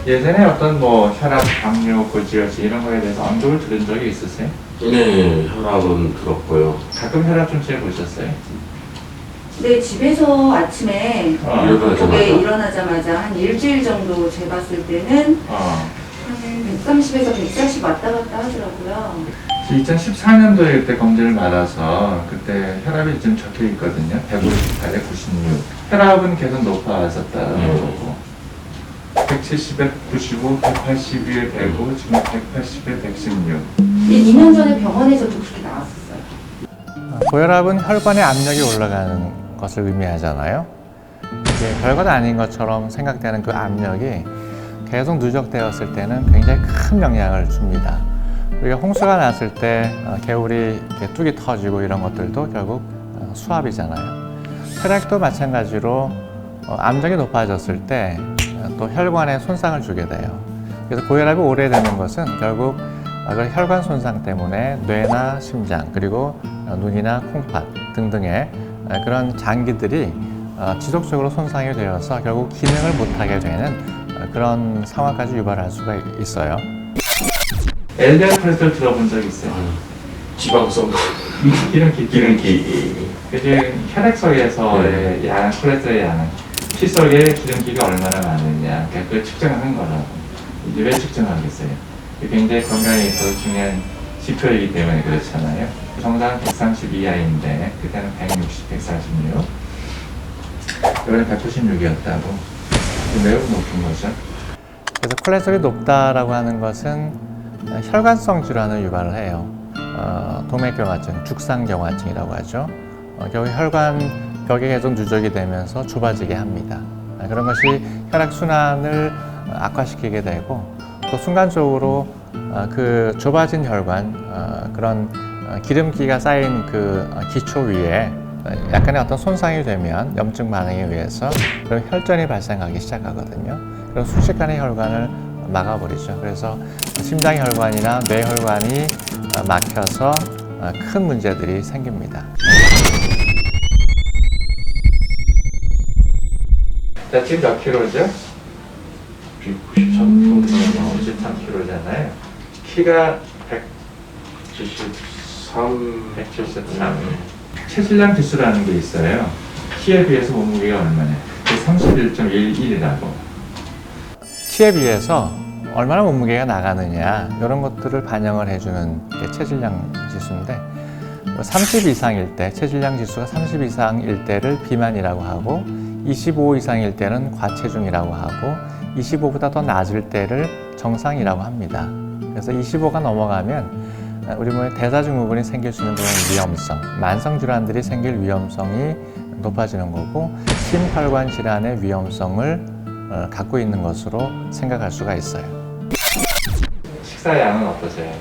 예전에 어떤 뭐 혈압, 당뇨, 고지혈증 이런 거에 대해서 언급을 들은 적이 있으세요? 네, 혈압은 들었고요. 가끔 혈압 좀 재보셨어요? 네, 집에서 아침에 일어나자마자. 일어나자마자 한 일주일 정도 재봤을 때는 한 130에서 140 왔다 갔다 하더라고요. 2014년도에 그때 검진을 받아서 그때 혈압이 좀 적혀 있거든요. 158에 96. 혈압은 계속 높아졌다는 거고. 170에 95, 181에 105, 지금 180에 116. 2년 전에 병원에서도 그렇게 나왔었어요. 고혈압은 혈관의 압력이 올라가는 것을 의미하잖아요. 이게 별것 아닌 것처럼 생각되는 그 압력이 계속 누적되었을 때는 굉장히 큰 영향을 줍니다. 우리가 홍수가 났을 때 개울이 이렇게 뚝이 터지고 이런 것들도 결국 수압이잖아요. 혈액도 마찬가지로 압력이 높아졌을 때 또 혈관에 손상을 주게 돼요. 그래서 고혈압이 오래되는 것은 결국 그 혈관 손상 때문에 뇌나 심장 그리고 눈이나 콩팥 등등의 그런 장기들이 지속적으로 손상이 되어서 결국 기능을 못하게 되는 그런 상황까지 유발할 수가 있어요. LDL 콜레스테롤 들어본 적 있어요? 지방성 기름기. 그게 혈액속에서의 양, 콜레스테롤의 양은 피 속에 기름기가 얼마나 많으냐, 그걸 측정하는 거라고. 이제 왜 측정하겠어요? 굉장히 건강에 있어서 중요한 지표이기 때문에 그렇잖아요. 정상 130 이하인데 그때는 160, 146. 이번에 196이었다고. 매우 높은 거죠. 그래서 콜레스테롤이 높다라고 하는 것은 혈관성 질환을 유발을 해요. 동맥경화증, 죽상경화증이라고 하죠. 결국 혈관 벽이 계속 누적이 되면서 좁아지게 합니다. 그런 것이 혈액순환을 악화시키게 되고 또 순간적으로 그 좁아진 혈관, 그런 기름기가 쌓인 그 기초 위에 약간의 어떤 손상이 되면 염증 반응에 의해서 그런 혈전이 발생하기 시작하거든요. 그래서 순식간에 혈관을 막아버리죠. 그래서 심장혈관이나 뇌혈관이 막혀서 큰 문제들이 생깁니다. 자, 지금 몇 킬로죠? 93kg잖아요. 키가 173. 체질량 지수라는 게 있어요. 키에 비해서 몸무게가 얼마냐? 31.11이라고. 키에 비해서 얼마나 몸무게가 나가느냐 이런 것들을 반영을 해주는 게 체질량 지수인데 30 이상일 때 체질량 지수가 30 이상일 때를 비만이라고 하고 25 이상일 때는 과체중이라고 하고 25보다 더 낮을 때를 정상이라고 합니다. 그래서 25가 넘어가면 우리 몸에 대사증후군이 생길 수 있는 그런 위험성, 만성 질환들이 생길 위험성이 높아지는 거고 심혈관 질환의 위험성을 갖고 있는 것으로 생각할 수가 있어요. 식사량은 어떠세요?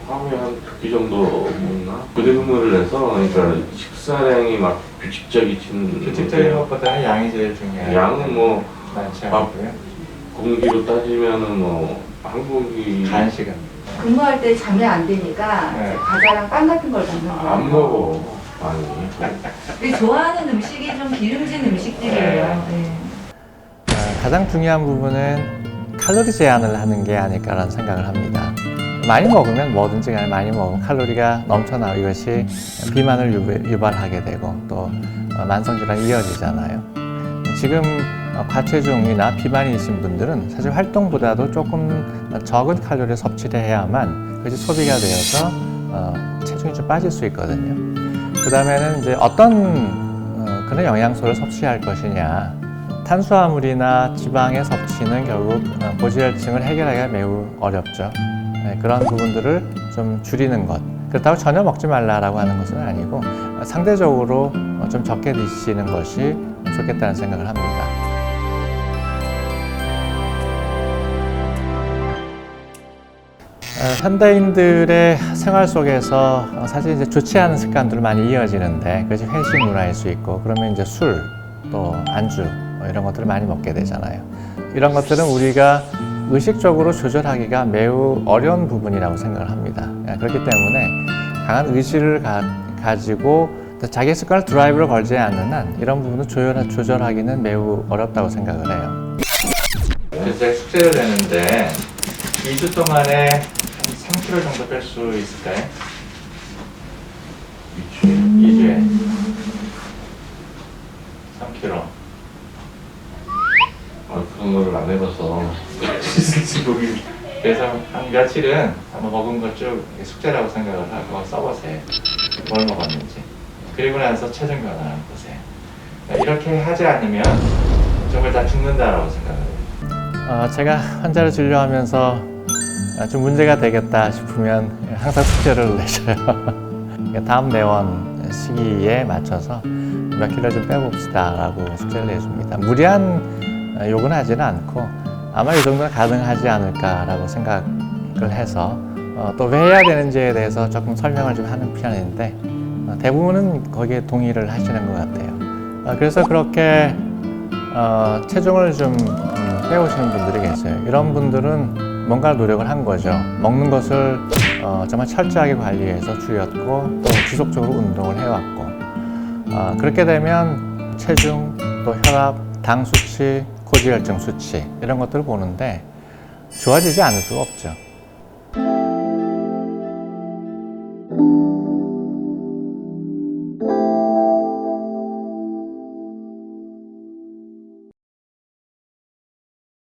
하루에 한 2끼 정도 먹나? 부대근무를 해서 그러니까 식사량이 막 규칙적이진 규칙적인 것보다는 양이 제일 중요해요. 양은 뭐 많지 않고요. 공기로 따지면은 뭐 한국이 간식은 근무할 때 잠이 안 되니까 네. 이제 과자랑 빵 같은 걸 먹는 거예요. 안 먹어 많이. 근데 좋아하는 음식이 좀 기름진 음식들이에요. 네. 가장 중요한 부분은 칼로리 제한을 하는 게 아닐까라는 생각을 합니다. 많이 먹으면 뭐든지 간에 많이 먹으면 칼로리가 넘쳐나고 이것이 비만을 유발하게 되고 또 만성질환이 이어지잖아요. 지금 과체중이나 비만이신 분들은 사실 활동보다도 조금 적은 칼로리 섭취를 해야만 그것이 소비가 되어서 체중이 좀 빠질 수 있거든요. 그 다음에는 이제 어떤 그런 영양소를 섭취할 것이냐. 탄수화물이나 지방의 섭취는 결국 고지혈증을 해결하기가 매우 어렵죠. 그런 부분들을 좀 줄이는 것. 그렇다고 전혀 먹지 말라라고 하는 것은 아니고 상대적으로 좀 적게 드시는 것이 좋겠다는 생각을 합니다. 현대인들의 생활 속에서 사실 이제 좋지 않은 습관들이 많이 이어지는데 그것이 회식 문화일 수 있고 그러면 이제 술, 또 안주 이런 것들을 많이 먹게 되잖아요. 이런 것들은 우리가 의식적으로 조절하기가 매우 어려운 부분이라고 생각을 합니다. 그렇기 때문에 강한 의지를 가지고 자기 습관을 드라이브로 걸지 않는 한 이런 부분을 조절하기는 매우 어렵다고 생각을 해요. 그래서 제가 숙제를 내는데 2주 동안에 한 3kg 정도 뺄 수 있을까요? 2주에 3kg. 그런 거를 안 해봐서 있을지 모르겠. 그래서 한 며칠은 한번 먹은 것 쭉 숙제라고 생각을 하고 써보세요. 뭘 먹었는지. 그리고 나서 체중 변화를 보세요. 이렇게 하지 않으면 정말 다 죽는다라고 생각해요. 제가 환자를 진료하면서 좀 문제가 되겠다 싶으면 항상 숙제를 내셔요. 다음 내원 시기에 맞춰서 몇 킬로 좀 빼봅시다 라고 숙제를 내줍니다. 무리한 요구는 하지는 않고 아마 이 정도는 가능하지 않을까라고 생각을 해서 또 왜 해야 되는지에 대해서 조금 설명을 좀 하는 편인데 대부분은 거기에 동의를 하시는 것 같아요. 그래서 그렇게 체중을 좀 빼오시는 분들이 계세요. 이런 분들은 뭔가 노력을 한 거죠. 먹는 것을 정말 철저하게 관리해서 줄였고 또 지속적으로 운동을 해왔고 그렇게 되면 체중, 또 혈압, 당 수치, 고지혈증 수치 이런 것들을 보는데 좋아지지 않을 수가 없죠.